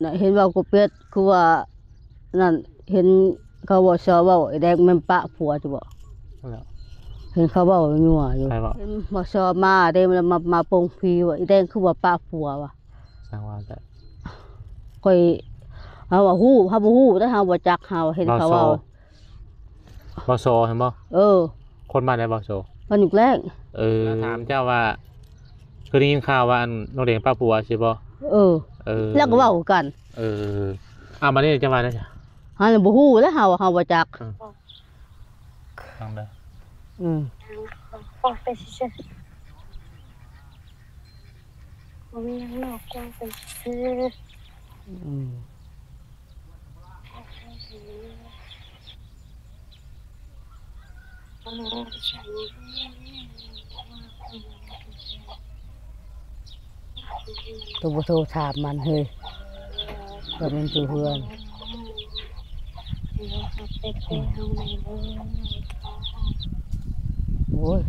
น่ะเห็นว่ากูเป็ดคือว่านั่นเห็นเขาบอกชอบว่าไอ้แดงมันปะผัวจะบอกเห็นเขาบอกนัวอยู่มาชอบมาเด้มันมาปงพีว่าไอ้แดงคือว่าปะผัวว่ะสร้างว่าแต่คอยเขาว่าฮู้เขาบ่ฮู้แต่เขาบ่จักเขาเห็นเขาว่าบอโซเห็นบ่คนมาได้บอโซมันอยู่แรกถามเจ้าว่าคือได้ยินข่าวว่าน้องเด็กป้าผัวใช่บ่แล้วก็เว้ากันมานี่จะมาได้จ้ะเขาบ่ฮู้แล้วเขาบ่จักฟังได้ฟังไปซื่อผมยังนอกฟังไปซื่อตัวโทรถามมันเฮ้ยก็มันตัวเพื่อนโอ้ย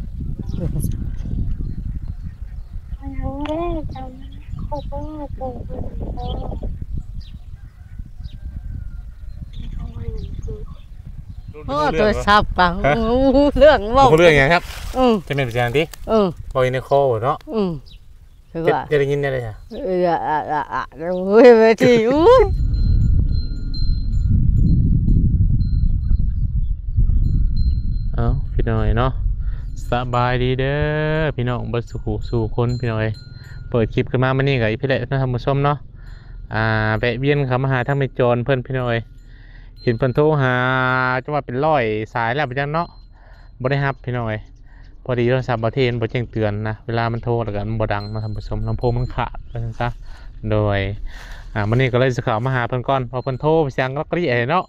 ตัวซับปะเรื่องว่าเรื่องไงครับจะเป็นแบบนี้พอยในคอเนาะจะได้ยินได้เลยจ้ะเฮ้ยไปที่พี่น้อยเนาะสบายดีเด้อพี่น้องบัดสู่คนพี่น้อยเปิดคลิปขึ้นมามันนี่กับพี่เล็กนะท่านผู้ชมเนาะแวะเวียนเขามาหาทั้งไม่จรเพื่อนพี่น้อยเห็นเพิ่นโทรหาจังหวะเป็นร้อยสายแล้วไปจังเนาะบ่ได้รับพี่น้อยพอดีโทรศัพท์บ่เทนบ่แจ้งเตือนนะเวลามันโทรแล้วก็มันบ่ดังมาท่านผู้ชมลำโพงมันขาดไปซะโดยมันนี่ก็เลยจะเข้ามาหาเพิ่นก่อนพอเพิ่นโทรไปเสียงก็กรี๊ดเนาะ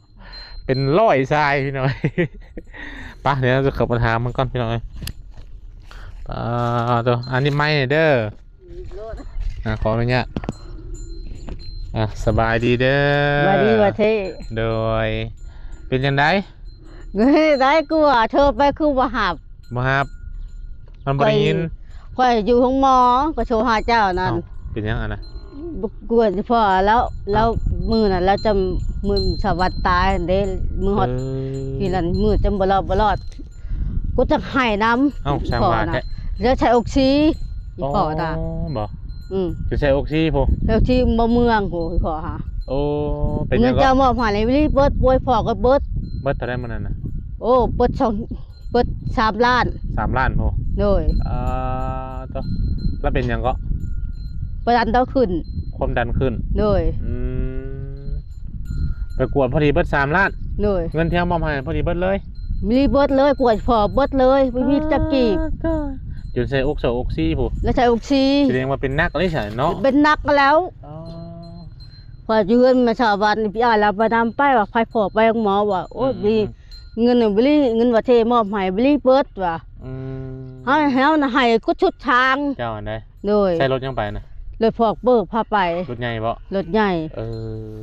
เป็นร้อยสายพี่น้อยปะเดี๋ยวเราจะเข้ามาถามมันก่อนพี่น้อยตัวอันนี้ไม่เด้อขออนุญาตสบายดีเด้อสบายดีว่าเท่โดยเป็นยังไงได้กูว่าเธอไปคือว่าหับมันบริยินคอยอยู่ห้องหมอก็โชว์หาเจ้านั่นเป็นยังไงนะกวดพอแล้วมือน่ะแล้วจะมือสวัสดิ์ตายเด้มือหดทีนั้นมือจำบลอดกูจะหายน้ำพอนะแล้วใช้ออกซิพอตาบอกจะใช้ออกซิพอแล้วที่เมืองโหพอฮะเป็นยังไงเงินเจ้ามอบหายเลยวิเบิร์ดป่วยพอก็เบิร์ดเท่าไรมันนั่นนะเบิร์ด3 ล้านพอโดยต่อแล้วเป็นยังก็ความดันต้องขึ้นความดันขึ้นโดยไปกวดพอดีเบิร์ด3 ล้านโดยเงินเที่ยวมอบให้พอดีเบิร์ดเลยมีเบิร์ดเลยกวดพอเบิร์ดเลยไม่มีตะกี้จนใส่ออกซิผู้แล้วใช้ออกซิแสดงว่าเป็นนักเลยใช่เนาะเป็นนักแล้วพอยืนมาชาวบ้านพี่เราไปนำป้ายว่าไฟพอไปหมอว่าโอ้ดีเงินบิลี่เงินว่าเทมอบให้บิลี่เบิร์ดว่ะให้นะให้ก็ชุดทางเจ้าอันใดโดยใช้รถยังไปนะรถพอกเบิกพาไปรถใหญ่บ่รถใหญ่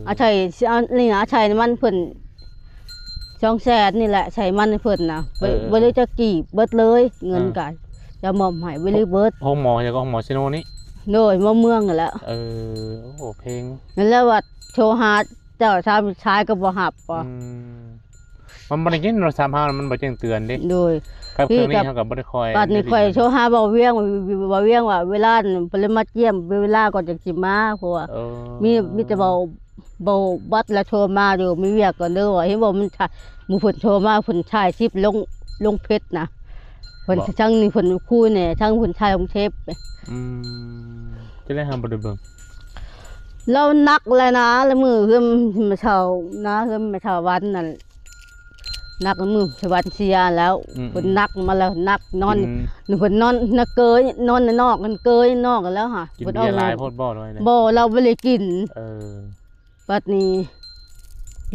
อาชัยนี่นะอาชัยมันเพิ่น200,000นี่แหละใช้มันเพิ่นนะบ่ได้จะกี่เบิร์ดเลยเงินกันจะมอบให้บิลี่เบิร์ดห้องหมออย่างก็ห้องหมอซิโนนี่โดยมาเมืองกันแล้วโอ้โหเพลงนั่นแล้วว่าโชว์ฮาเจ้าชายก็บ่หับป่ะมันบริกินเรา3 มันบ่แจ้งเตือนดิโดยกับเครื่องนี้เขากับบริคอยปัดนี่คอยโชว์ฮาบ่เวียงว่าเวลาปริมาเยี่ยมเวลาก่อนจะสิมาเพราะว่ามีแต่เบาบัดแล้วโชว์มาอยู่มีเวียกก่อนเด้อว่าเห็นบ่มันหมู่เพิ่นโชว์มาเพิ่นชายชิปลงเพชรนะเพิ่นช่างนี่เพิ่นคู่เนี่ยช่างเพิ่นชายของเทปจะได้ทำบ่ได้เบิ่งเรานักเลยนะแล้วมือเพิ่มมาเช่านะเพิ่มมาเช่าวันนั่นนักมือชวันเสียแล้วคนนักมาแล้วนักนอนหนูคนนอนนักเกยนอนในนอกกันเกยนอกกันแล้วค่ะกินเบียร์ลายโพดบ่อด้วยนะบ่เราไม่ได้กินปัดนี้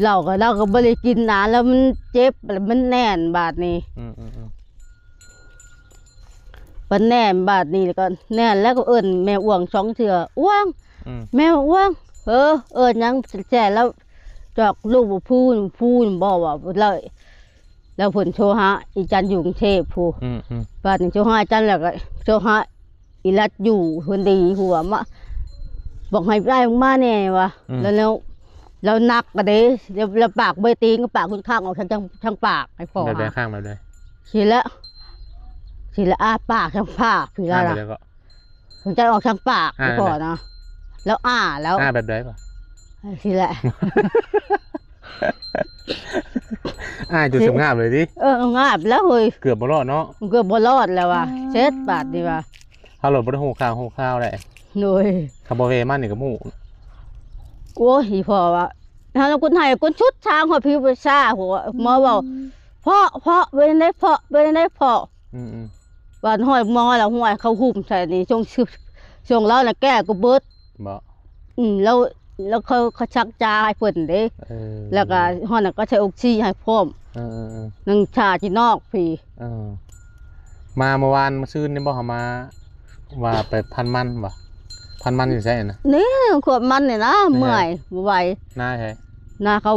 เราก็ไม่ได้กินนานแล้วมันเจ็บมันแน่นบาดนี้มันแน่นบาดนี้แล้วก็แน่นแล้วก็เอิ้นแม่อ้วง2 เทื่ออ้วงแม่อ้วงยังแจ่แล้วจอกลูกพูนบอกว่าแล้วผลโชว์ฮะอีจันอยู่กรุงเทพผู้บ้านหนึ่งโชว์ฮะจันแล้วก็โชว์ฮะอีรัดอยู่คนดีหัวมะ บอกให้ได้มาแน่วะแล้วหนักกระเด้แล้วปากใบตีนกับปากคุณข้างออกทางปากไอ้พ่อ แบบใดข้างแบบใด ทีละอ้าปากทางปากพี่ละ แบบ ล่ะ ใดก็ สนใจออกทางปากไอ้พ่อนะแล้วแล้ว แบบใดก็ ทีละ จุดสำงามเลยดิ งาบแล้วเฮ้ย เกือบบ่รอดเนาะ มันก็บ่รอดแล้วว่ะเช็ดบาดดีว่ะ ถ้าหลดบ่ได้หูข้าวแหละ หน่อย คาร์บอเวมันนี่ก็หมู่ โอ้ยพ่อว่ะถ้าเราคนไทยคนชุดช้างหัวพี่ประชาหัวหมอบอกเพาะเป็นได้เพาะ อืม บ้านห้อยมอแล้วห้อยเขาหุ่มใส่นี่ช่วงแล้วน่ะแก้ก็เบิด บ่ แล้วเขาชักจาให้เพิ่นเด้แล้วก็ห้อยน่ะก็ใช้ออกซิให้พร้อมนึงชาที่นอกพี่มาเมื่อวานมาซื้อนี่บ่เฮามาว่าไปพันมันบ่พันมันอยู่ไสน่ะ นี่ขวดมันนี่นะเมื่อยบ่ไหว หน้าใช่ หน้าเขา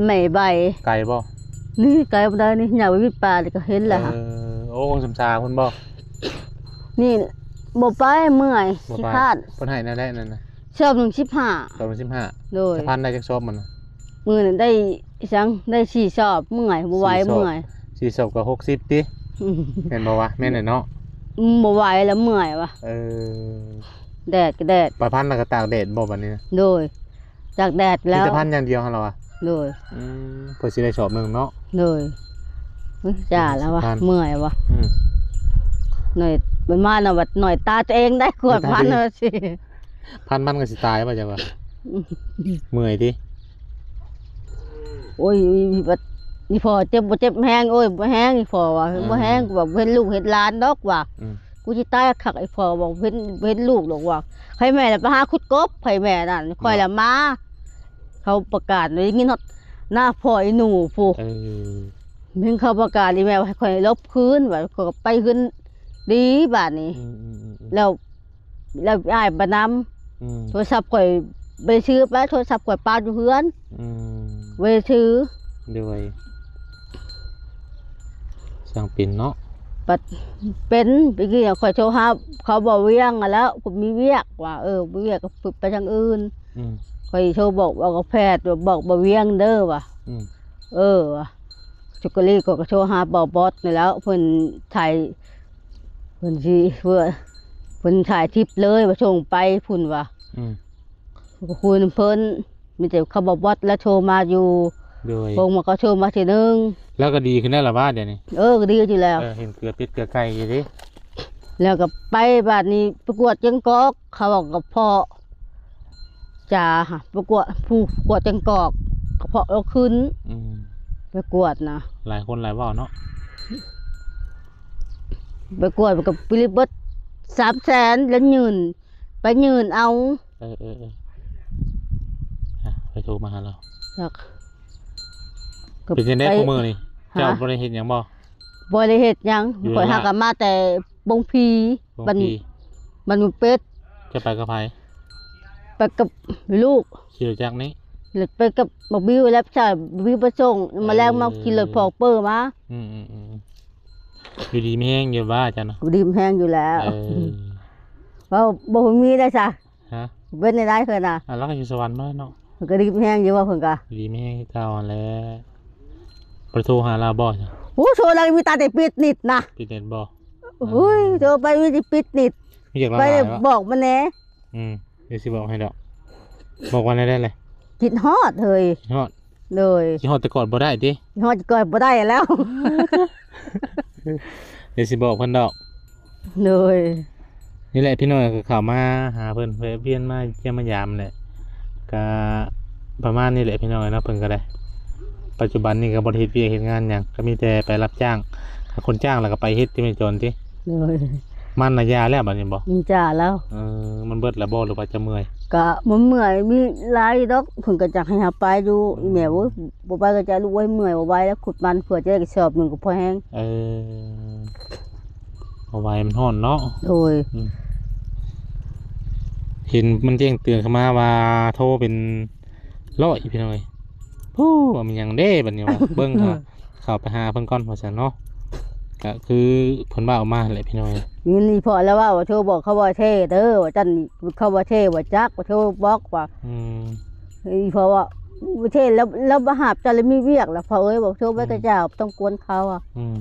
ใหม่ใบ ไก่บ่ นี่ไกลบ่ได้นี่อยากไปวิป่านี่ก็เห็นแหละค่ะ โอ้สมชาเพิ่นบ่ นี่บ่ไปเมื่อย บ่ ขี้ ไป คร้าน เพิ่นให้แนวได้นั่นน่ะ ชอบ1.15 15 โดย จะพันได้จักซอบมันน่ะ มื้อนั้นได้จังได้4ชอบเมื่อยบ่ไหวเมื่อย 4ซอบก็60ติแม่นบ่วะแม่นเนาะ บ่ไหวแล้วเมื่อยว่ะแดดก็แดด ไปพันแล้วก็ตากแดดบ่บัดนี้นะ โดยจากแดด มี แล้ว แต่พันอย่างเดียวหั่นเหรอวะ โดย เพิ่นสิได้ชอบนึงเนาะ โดยจ้าแล้วว่ะ พัน เมื่อยว่ะ อืม หน่อยไปมาน่ะว่าหน่อยตาตัวเองได้กวด ตา พัน ดี แล้วสิ พันมันก็สิตายป่ะจังวะเมื่อยดิ โอ้ยนี่พอเจ็บบ่เจ็บแห้งโอ้ยบ่แห้งนี่พอว่ะบ่แห้งแบบเห็นลูกเห็นหลานดอกว่ะกูสิตายคักไอ้พอบอกเห็นลูกดอกว่ะใครแม่น่ะไปหาขุดกบใครแม่นั่นค่อยละมาเขาประกาศไว้อย่างงี้เนาะหน้าพ่อไอ้หนูผู้เพิ่งเขาประกาศอีแม่ว่าให้ค่อยลบคืนว่าก็ไปคืนดีบาดนี้แล้วอ้ายบ่นำโทรศัพท์ข่อยไปซื้อไปโทรศัพท์ข่อยปาอยู่เฮือนไปซื้อ ด้วยสั่งปิ่นเนาะ ปัดเป็นไปกี้ข่อยโทรหาเขาบอกเวียงอ่ะแล้วผมมีเวียกว่าเวียกก็ฝึกไปทางอื่นข่อยโทรบอกกับแพทย์บอกบ่เวียงเด้อว่ะว่ะจุกลี่ก็โทรหาบอบอสนี่แล้วเพิ่นถ่ายเพิ่นสิเพิ่นถ่ายคลิปเลยว่าส่งไปพุ่นว่ะก็คุยนำเพิ่นมีแต่เขาบอกบอสแล้วโทรมาอยู่พงมาก็โทรมาทีนึง แล้วก็ดีขึ้นได้ละบ้านเดี๋ยวนี้ ก็ดีอยู่แล้ว เห็นเกลือปิดเกลือไก่อยู่ดิ แล้วก็ไปบ้านนี้ประกวดจังกอกเขาบอกกับพ่อจ่าค่ะประกวดประกวดจังกอกกระเพาะเราขึ้นประกวดนะ หลายคนหลายว่าวเนาะ ประกวดกับปิลิเบิร์ต300,000แล้วยืนไปยืนเอาไปโทรมาหาเรา ครับ เป็นยังได้คู่มือนี่เจ้าบริเห็นยังบ่ บริเหตุยังข่อยหากันมาแต่บงพีมันเป็ด จะไปกับไผ ไปกับลูก ขี่รถจักรนี้ หรือไปกับบักบิวแล้วใช่บักบิวประสงค์มาแรงมากินรถพอกเปอร์มา อยู่ดีไม่แห้งอยู่บ้าจ้ะเนาะ ดีมแห้งอยู่แล้วเพราะบ่มีได้จ้ะเว้นได้เคยนะ แล้วก็อยู่สวรรค์มาเนาะ ก็ดีมแห้งอยู่ว่าเพิ่นก็ ดีไม่แห้งเก่าแล้วประตูหาลาบ่จ้ะ โอ้โชว์แล้วมีตาแต่ปิดนิดนะ ปิดเน็ตบ่ โอ้ยโชว์ไปมีแต่ปิดนิด ไม่อยากละ ไป ลายวะ บอกมันแหน่ เดี๋ยวสิบอกให้ดอกบอกวันได้เลย คิดฮอดเฮ้ย ฮอด เลย ฮอดแต่ก่อนบ่ได้ดิ ฮอดก่อนบ่ได้แล้ว เดี๋ยวสิบอกเพิ่นดอก เลย นี่แหละพี่น้อยก็เข้ามาหาเพิ่นแวะเวียนมาเยี่ยมมายามแหละก็ประมาณนี้แหละพี่น้อยเนาะเพิ่นก็ได้ปัจจุบันนี้ก็บ่ได้เฮ็ดเวียกเฮ็ดงานหยังก็มีแต่ไปรับจ้างถ้าคนจ้างแล้วก็ไปเฮ็ดที่ไม่จนติ เลย มันน่ะยาแล้วบัดนี้บ่ มันจ่าแล้ว มันเบิดแล้วบ่หรือว่าจะเมื่อย ก็มันเมื่อยมีหลายดอกเพิ่นก็จักให้หาไปดูอีแม่โอ้ยบ่ไปก็จะรู้ไว้เมื่อยบ่ไหวแล้วขุดมันเพื่อจะได้กระสอบหนึงก็พอแห้ง เอาไว้มันร้อนเนาะ โดย เห็นมันแจ้งเตือนเข้ามาว่าโทรเป็น100พี่น้อยว่ามันหยังเด้บัดนี้ว่า เบิ่งเข้าไปหาเพิ่นก่อนว่าซั่นเนาะ ก็คือเพิ่นว่าออกมาแหละพี่น้อย นี่พอแล้วว่าโทรบอกเขาว่าเท่เด้อว่าจันเขาว่าเท่ว่าจักว่าโทรบอกว่า อืม เพราะว่าเท่แล้วมาหาบจันเลยมีเวียกแล้วพอเอ้ยบอกโทรไปกระเจ้าต้องกวนเขาอ่ะ อืม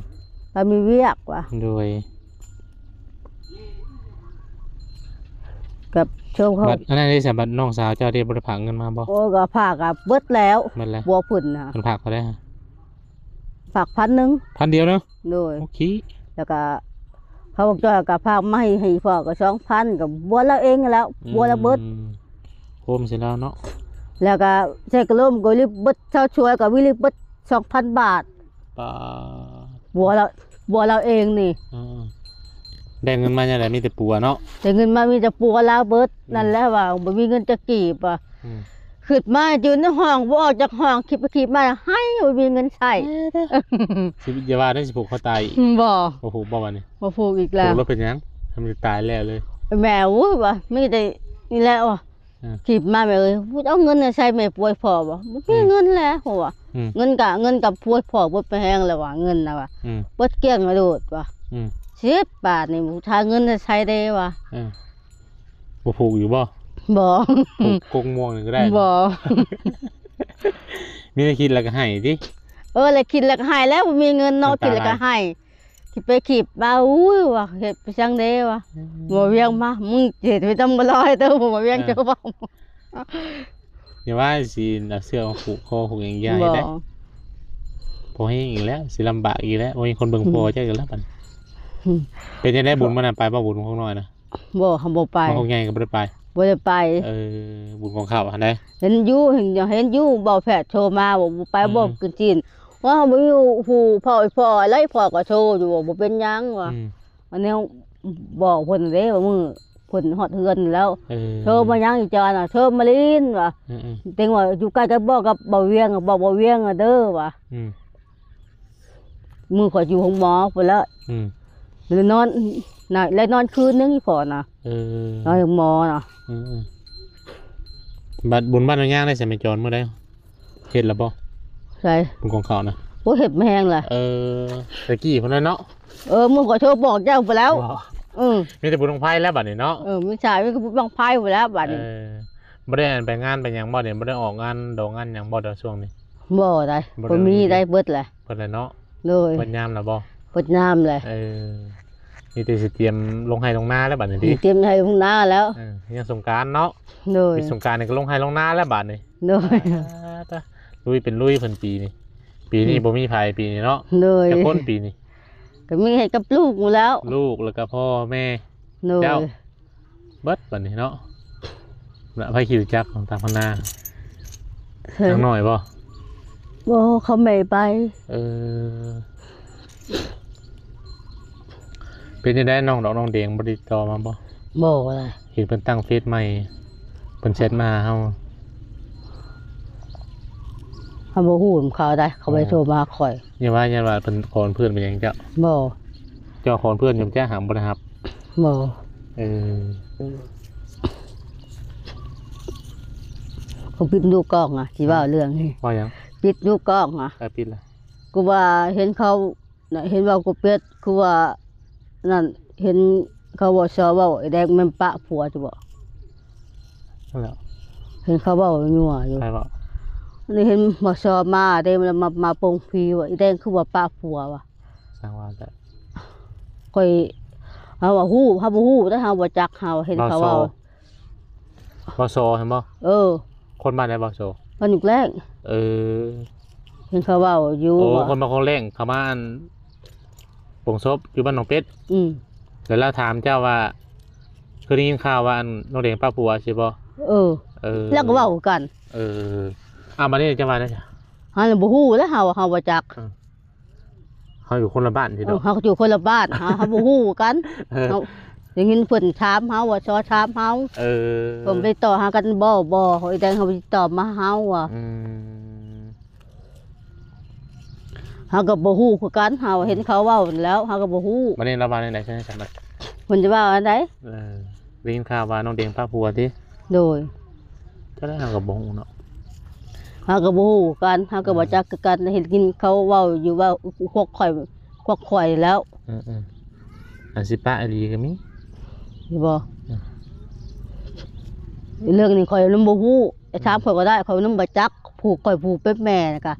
เรามีเวียกว่ะ โดย กับโชว์เขา บัดอันนั้นได้สบัดน้องสาวเจ้าได้บ่ได้ฝากเงินมาบ่ โอ้ก็ฝากกับเบิดแล้ว แม่นแล้ว บัวพุ่นนะ เพิ่นฝากเขาได้ฮะ ฝาก1,000 พันเดียวเนาะ โดย โอเค แล้วก็เขาบอกจ้อยกับฝากมาให้พ่อก็2,000กับบัวเราเองแล้วบัวเราเบิด โฮมเสร็จแล้วเนาะ แล้วก็ใช้กระโลมก็รีบเบิดเช่าช่วยกับวิริเบิด2,000 บาท ปา บัวเราเองนี่ ได้เงินมาจังได๋มีแต่ปัวเนาะ แต่เงินมามีแต่ปัวเราเบิดนั่นแหละว่าบ่มีเงินจะกีบอ่ะ อืม ขึ้นมาอยู่ในห้องบ่ออกจากห้องคิดไปคิดมาให้บ่มีเงินใช้ สิอย่าว่าได้สิผูกคอตายอีก บ่ โอ้โหบ่ว่านี่ บ่ผูกอีก ผู แล้ว กแล้วเป็นหยังทำให้ตายแล้วเลย แม่อุ้ยว่ามีแต่นี่แหละว่ะ ขีบมาแม่เอ้ยพูดเอาเงินน่ะใช้แม่ป่วยพ่อบ่บ่มีเงินแล้วหัว อืม เงินกับป่วยพ่อบ่ไปแฮงแล้วว่ะเงินน่ะว่ะ อืม เบิดเกลี้ยงกระโดดว่ะ อืม 10 บาทนี่ถ้าเงินน่ะใช้ได้ว่ะ บ่ผูกอยู่บ่ บ่ ผูกกงม่วงนี่ก็ได้ บ่ มีแต่คิดแล้วก็ให้ติ แล้วคิดแล้วก็ให้แล้วบ่มีเงินเนาะ น้ำตา คิดแล้วก็ให้คิดไปขีบมาอุ้ยว่ะเฮ็ดไปจังได๋ว่ะบ่เวียงมามึงเฮ็ดไปต้องบ่รอให้เด้อบ่เวียงเจ้าบ่ อย่าว่าสิเอาเสื้อมาผูกคอผูกอย่างใหญ่ บ่ ได้พอให้อีกแล้วสิลำบากอีกแล้วบ่มีคนเบิ่งพอจักกันแล้วบัดเป็นจังได๋บุญมันน่ะไปบ่บุญของน้อยนะ บ่เฮาบ่ไป ของใหญ่ก็บ่ได้ไป บ่ได้ไป บุญของเขาอันใด เห็นอยู่บ่แพทย์โทรมาบอกบ่ไปบ่กินจีนว่าบ่มีผู้พ่ออะไรพ่อก็โทรอยู่บ่เป็นหยังว่ะอันนี้บอกเพิ่นเด้ว่ามื้อเพิ่นฮอดเฮือนแล้ว โทรมายังอีจอนน่ะโทรมาลินว่ะเต็งว่าอยู่ใกล้กับบ่กับบ่เวียงบอกบ่เวียงอะเด้อว่ะมื้อข่อยอยู่ห้องหมอพุ่นแล้วเลยนอนน่ะแล้วนอนคืนนึงอีพ่อน่ะนอนห้องหมอน่ะ บัดบุญบ้านเอาย่างได้ใส่ไม่จรเมื่อใดเฮ็ดแล้วบ่ ใช่ บุญของเขานะ โอ้เฮ็ดแม่งล่ะ ตะกี้เพิ่นน่ะเนาะ มื้อข่อยโทรบอกเจ้าไปแล้ว มีแต่บุญของไผแล้วบัดนี้เนาะ ไม่ใช่ไม่ก็บังไพ่ไปแล้วบัดนี้ บ่ได้ไปงานไปหยังบ่เนี่ยบ่ได้ออกงานดอกงานหยังบ่เดี๋ยวช่วงนี้ บ่ได้บ่มีได้เบิดแหละ เพิ่นเลยเนาะ เลย เพิ่นยามแล้วบ่ เปิดน้ำเลย มีแต่สิเตรียมลงไห้ลงนาแล้วบัดนี้ติ เตรียมให้พุ่งหน้าแล้ว ยังสงกรานต์เนาะ เลย มีสงกรานต์นี่ก็ลงไห้ลงนาแล้วบัดนี้ เลย ลุยเป็นลุยเพิ่นปีนี้ปีนี้บ่มีไผปีนี้เนาะ เลย จะพ้นปีนี้ ก็มีให้กับลูกหมดแล้ว ลูกแล้วก็พ่อแม่ เลย เจ้า เบิดบัดนี้เนาะแล้วไผขี่จักรของตามพนาจังหน่อยบ่ บ่เขาไม่ไป เป็นจังได๋น้องดอกน้องแดงบ่ได้ติดต่อมาบ่ บ่อะไร เห็นเพิ่นตั้งเฟซใหม่เพิ่นแชทมาหาเฮา เขาบ่ฮู้เขาได้เขาไปโทรมาข่อย อย่าว่าเพิ่นขอเพื่อนเป็นหยังเจ้า บ่ เจ้าขอเพื่อนยมแจ้หามบ่นะครับ บ่ เขาปิดดูกล้องอ่ะที่ว่าเรื่องนี้ ว่าหยัง ปิดดูกล้องอ่ะ ปิดละ กูว่าเห็นเขาน่ะเห็นว่ากูเป็ดกูว่านั่นเห็นเขาบอกชอบว่าไอ้แดงมันปะผัวจะบอก นั่นแหละ เห็นเขาบอกนัวอยู่ ใครบอก นี่เห็นมาชอบมาเด้มันมาปงพีว่าไอ้แดงคือว่าปะผัวว่ะ สร้างว่าแต่ ค่อยเฮาว่าฮู้เฮาบ่ฮู้แต่เฮาบ่จักเฮาเห็นเขาเว้า บอโซเห็นบ่ คนบ้านไหนบอโซ มันอยู่แรกเห็นเขาเว้าอยู่ โอ้ ว่า คนมาคนเร่งเขามาอันปงซบอยู่บ้านหนองเป็ดเดี๋ยวเราถามเจ้าว่าเคยได้ยินข่าวว่าอันน้องเด็กป้าผัวใช่บ่แล้วก็เว้ากัน มานี่จะมาได้จ้ะ เฮาบ่ฮู้แล้วเฮาบ่จัก เขาอยู่คนละบ้านที่เนาะ เฮาอยู่คนละบ้านเฮาบ่ฮู้กันเฮาได้ยินเพิ่นถามเฮาว่าชอถามเฮาผมไปต่อหากันบ่ไอ้แดงเขาไปตอบมาเฮาว่ะเฮาก็บ่ฮู้คือกันเฮาเห็นเขาเว้าแล้วเฮาก็บ่ฮู้ มานี่เราบ้านไหนใช่ไหมจ๊ะ เพิ่นจะว่าอันใด ได้ยินข่าวว่าน้องเด็กป้าผัวที่ โดย ก็ได้กับบ่ฮู้เนาะ เฮาก็บ่ฮู้กันเฮาก็บ่จักคือกันเห็นกินเขาเว้าอยู่ว่าพวกข่อยค พวกข่อยแล้ว อันสิปะอลีก็มี สิบ่เรื่องนี้ข่อยนำบ่ฮู้ไอ้ถามข่อยก็ได้ข่อยนำบ่จักผูกข่อยผูกเป็นแม่น่ะกะ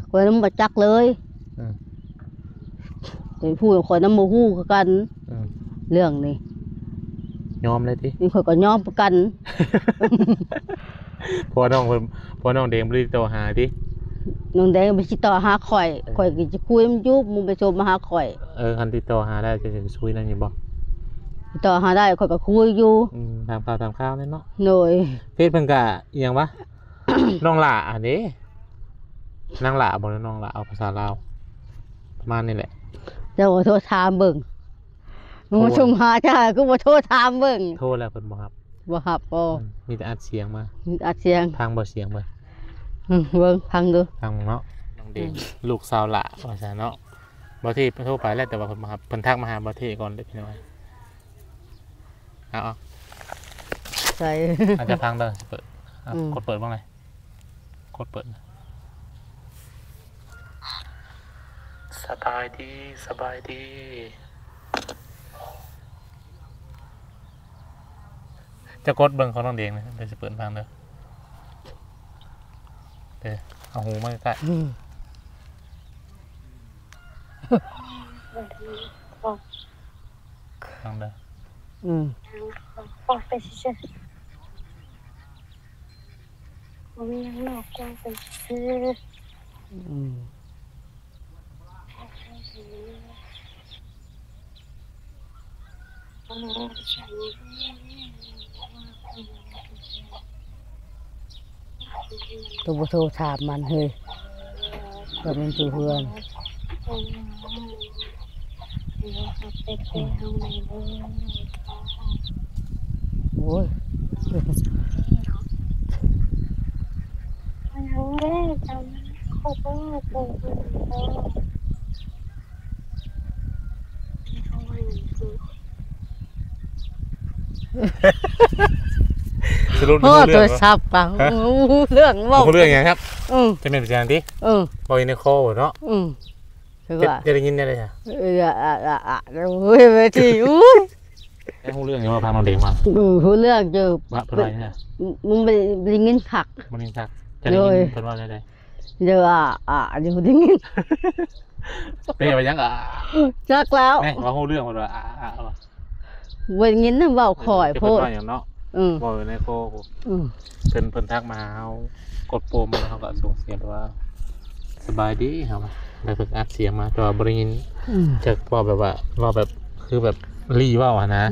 ข่อยนำบ่จักเลยไอ้ผู้ข่อยนำบ่ฮู้คือกันเรื่องนี้ ยอมเลยติ นี่ข่อยก็ยอมประกัน พอน้องเพิ่นพอน้องเดงบ่ได้โตหาติ น้องแดงไปสิต่อหาข่อยข่อยก็จะคุยมันอยู่มึงไปโทรมาหาข่อย คันติดต่อหาได้จะช่วยนั่นอยู่บ่ ติดต่อหาได้ข่อยก็คุยอยู่ ตามข่าวนั่นเนาะ หน่อย เฟซเพิ่นก็อีหยังวะ น้องหล่าอันนี้นางหล่าบ่นะน้องหล่าเอาภาษาลาวประมาณนี้แหละ เจ้าก็โทรถามเบิ่งมึงมาชมหาจ้าก็บ่โทรถามเบิ่ง โทรแล้วเพิ่นบ่รับ บ่ฮับบ่ มีแต่อัดเสียงมา อัดเสียง พังบ่เสียงเบิ่ง เบิ่งฟังดู พังเนาะน้องเดงลูกสาวหล่าว่าซั่นเนาะบ่ที่โทรไปแล้วแต่ว่าเพิ่นบ่รับเพิ่นทักมาหาบ่ที่ก่อนเด้อพี่น้อยเอา ใส่ อาจจะพังเด้อสิเปิดกดเปิดบ้างเลยกดเปิดสบายดีจะกดเบิ่งเขาต้องเด้งนะเดี๋ยวจะเปิดฟังเด้อเดี๋ยวเอาหูมาใกล้ฟังเด้อ ออกไปเฉยบ่มีหยังนอกกว่าไปซื้อตัวบ่โทรถามมันเฮ้ยก็มันอยู่เฮือนโอ้ย สรุป โอ้ เรื่ ตั อ ว ง ซับปะเรื่องเว้า เรื่องอย่างครับ จะเป็นประจานที่ เออ บอกในคอเนาะ คือ จะ ว่า ได้ยินได้เลยค่ะ โอ้ยเวทีอุ้ย ไอ้หูเรื่องยังมาพาน้องเด็กมา ผู้เรื่องเจอ ว่าเพิ่นว่าเนี่ย มึงไปได้ยินผัก มันยังจักจะได้ยินเพิ่นว่าได้ เดี๋ยวเดี๋ยวได้ยิน เป็นไปยังจักแล้ว แม่ว่าหูเรื่องเพิ่นว่าวันยินนั่นเว้าข่อยโพ เพิ่น ด ว่าอย่างเนาะบอกในคอเพิ่นทักมาเฮากดโปรมาแล้วเฮาก็ส่งเสียงว่าสบายดีครับแล้วเพิ่นอัดเสียงมาแต่ว่าบ่ได้ยินจากว่าแบบว่าแบบคือแบบรีว่าอ่ะนะ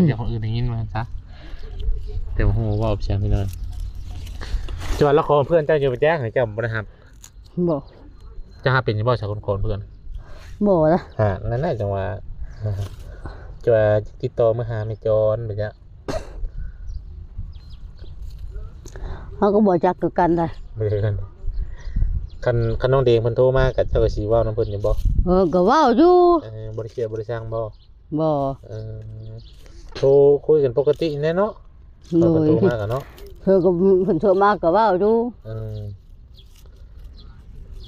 อย่างคนอื่นได้ยินมาซะแต่ว่าหูว่าเสียงพี่น้อยจวนแล้วขอเพื่อนเจ้าอยู่ไปแจ้งให้เจ้าบ่ได้ครับ บ่ จะหาเป็นยังบ่ชาวคนเพื่อน บ่นะ นั่นแหละจังว่าจะติดต่อมาหาไม่จรแบบนี้ เขาก็บ่จักกันได้ ไม่ได้กันคันน้องเดงเพิ่นโทรมากับเจ้าก็สิเว้านำเพิ่นอยู่บ่ ก็เว้าอยู่ บ่ได้เครียดบ่ได้สร้างบ่ บ่ โทรคุยกันปกติแน่เนาะเพิ่นโทรมากันเนาะ เธอก็เพิ่นโทรมาก็เว้าอยู่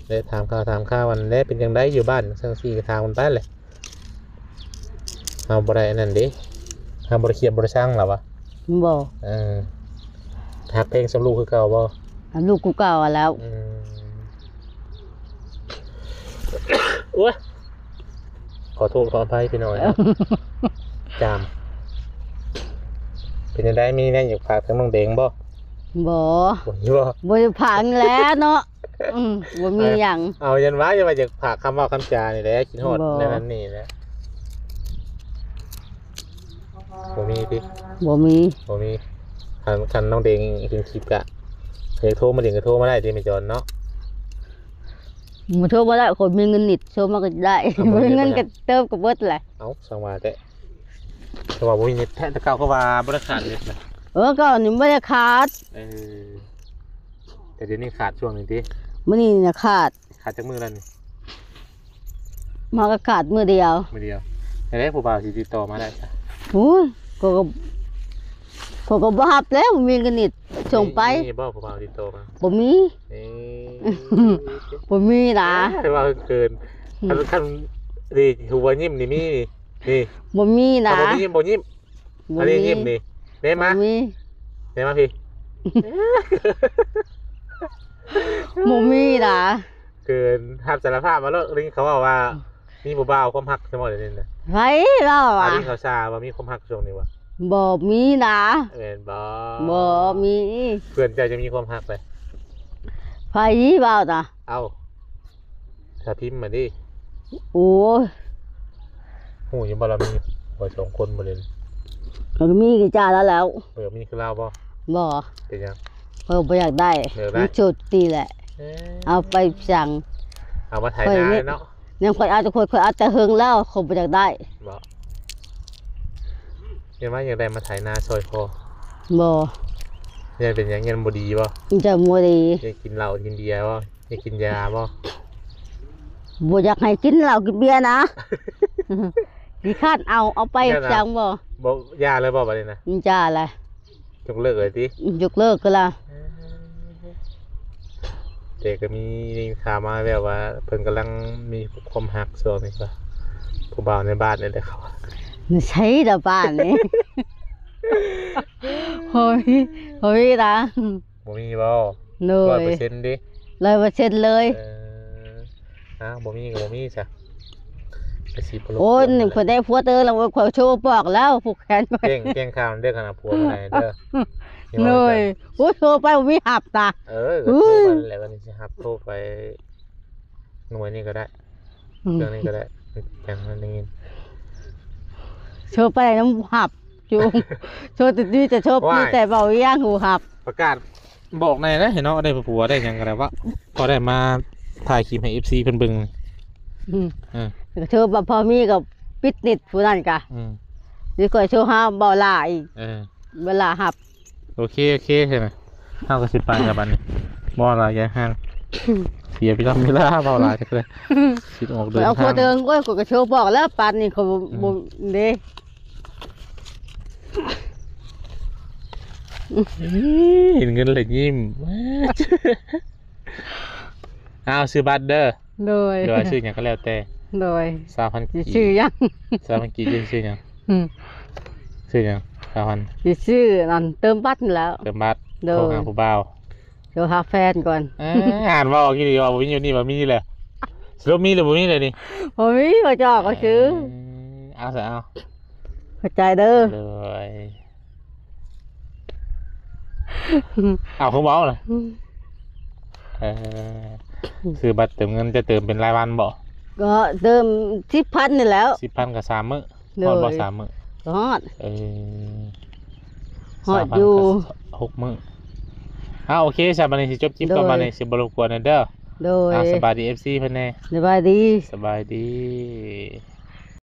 ได้ถามข่าววันได้เป็นจังไดอยู่บ้านจังซี่ก็ถามมันไปแหละเอาบ่ได้นั่นเด้เฮาบ่ได้เครียดบ่ได้สร้างหรอวะ บ่ ฮักเพลงสำลูกคือเก่าบ่ ลูกกูเก่าแล้ว โอ้ยขอโทษขออภัยพี่น้อย จามเป็นยังไงมีแน่อยากฝากทั้งน้องเดงบ่ บ่ บ่ บ่ได้ผังแล้วเนาะบ่มีหยัง เอายันว่าจะมาอยากฝากคำว่าคำจานี่แหละคิดฮอดในนั้นนี่แหละบ่มีติ บ่มี บ่มีคันน้องเดงถึงคลิปกะเคยโทรมาเดงก็โทรมาได้ที่ไม่จรเนาะ บ่โทรบ่ได้คนมีเงินนิดโทรมาก็ได้บ่มีเงินก็เติมก็เบิดแหละ เอ้าสังว่าแต่ว่าบ่มีเน็ตแท้แต่เก่าก็ว่าบ่ได้ขาดเน็ตนะ ก็นี่บ่ได้ขาด แต่เดี๋ยวนี้ขาดช่วงนึงติ มื้อนี้น่ะขาด ขาดจากมือแล้วนี่ มาก็ขาดมื้อเดียว มือเดียวแต่ได้ผู้บ่าวสิติดต่อมาได้จ้ะ โอ้ยก็บ่รับแล้วบ่มีเงินนิดส่งไป นี่บ่ผู้บ่าวติดต่อมา บ่มี นี่ บ่มีนะ แต่ว่าเกินคัน นี่หัวยิ้มนี่มีนี่ บ่มีนะ บ่ยิ้มบ่ยิ้มอันนี้ยิ้มนี่เด้มา บ่มี เด้มาพี่ บ่มีนะ เกินทับสารภาพมาแล้วนี่เขาบอกว่ามีผู้บ่าวความฮักใช่ไหมเดี๋ยวนี้นะ ไผเล่า อัน อ่ะ นี้เขาซาว่ามีความฮักช่วงนี้วะ บ่มีนะ เอ็นบ่ บ่มี เพื่อนเจ้าจะมีความฮักไป ไผเว้าน่ะ เอาถ้าพิมพ์มาดิ โอ้ย หูยังบ่เรามีหัวสองคนบ่เลย มันก็มีกี่จ้าแล้ว มีคือเล่าบ่ บ่ เป็นยัง เพิ่นบ่อยากได้ อยากได้ มันจุดตีแหละ เอาไปสั่ง เอามาถ่ายนาเนาะ ยังคนเอาทุกคนเอาแต่เฮิงแล้วคงบ่อยากได้ บ่ยังว่าอย่างไรมาถ่ายนาซอยคอ บ่ ยังเป็นยังเงินบ่ดีบ่ มันจะมัวดี ยังกินเหล้ากินเบียร์บ่ยังกินยาบ่ บ่อยากให้กินเหล้ากินเบียร์นะ ขี้คร้านเอาไปสั่งบ่ บ่ยาเลยบ่บัดนี้นะ มันจะอะไร ยกเลิกเลยติ ยกเลิกก็ละ แต่ก็มีข่าวมาแบบว่าเพิ่นกำลังมีความฮักช่วงนี้ก็ผู้บ่าวในบ้านนี่แหละเขา มันใช่ดอกบ้านนี่ โอ้ยโอ้ยนะ บ่มีบ่ เหนย 100%ดิ 100%เลย บ่มีก็บ่มีจ้ะไปสิบ่ลบ โอ้ยนี่เพิ่นได้ผัวเตอแล้วข่อยโชว์บอกแล้วผูกแขนไว้ เก่งข่าวเด้อขนาดผัวบ่ได้เด้อ เหนยโอ้ยโทรไปบ่มีหับตา ก็โทรไปแล้ววันนี้สิครับโทรไปหน่วยนี้ก็ได้เครื่องนี้ก็ได้จังนั้นนี่ โชว์ไปน้ำหับจูงโชว์ติดนี่จะโชว์ปีแต่เบาย่างหูหับ ประกาศบอกในนะเห็นเนาะได้ผัวได้หยังก็ได้ว่าพอได้มาถ่ายคลิปให้ FC เพิ่นเบิ่ง โชว์แบบพอมีกับปิดนิดผู้นั้นกะนี่ก็โชว์ห้าเบาลาอีกเวลาหับ โอเคใช่ไหมเฮาก็สิไปกับบัดนี้บ่ล่ะอย่าห่างเสียเวลาเบาหลายจักเลยสิออกเดิน เอา ทาง โคเดิงก็โชว์บอกแล้วปันนี่เขาบ่เด้ เห็นเงินเลยยิ้มเอาซื้อบัตรเด้อ โดย เดี๋ยวซื้อหยังก็แล้วแต่ โดย 3,000 สิ กี ชื่อยัง 3,000กีซื้อหยังซื้อหยัง3,000 สิชื่อนั่นเติมบัตรนี่แล้ว เติมบัตร โดย โทรหาผู้บ่าว เดี๋ยวหาแฟนก่อน อ่านว่าออกกี่ดีว่าบ่มีอยู่นี่บ่มีเลยสรุปมีหรือบ่มีเลยนี่ บ่มีบ่จอกก็ซื้อ เอาซะเอา เข้าใจเด้อ เลยเอาผู้บ่าวล่ะซื้อบัตรเติมเงินจะเติมเป็นรายวันบ่ ก็เติม10,000นี่แล้ว 10,000กับ3มื้อ โด ฮอด ย บ่3มื้อ ฮอด ฮอด 3,000 อยู่ กับ6มื้อโอเคสำหรับวันนี้สิจบคลิปก่อนมาในสิบ่รบกวนเด้อ โดย สบายดี FC เพิ่นแน่ สบายดี สบายดี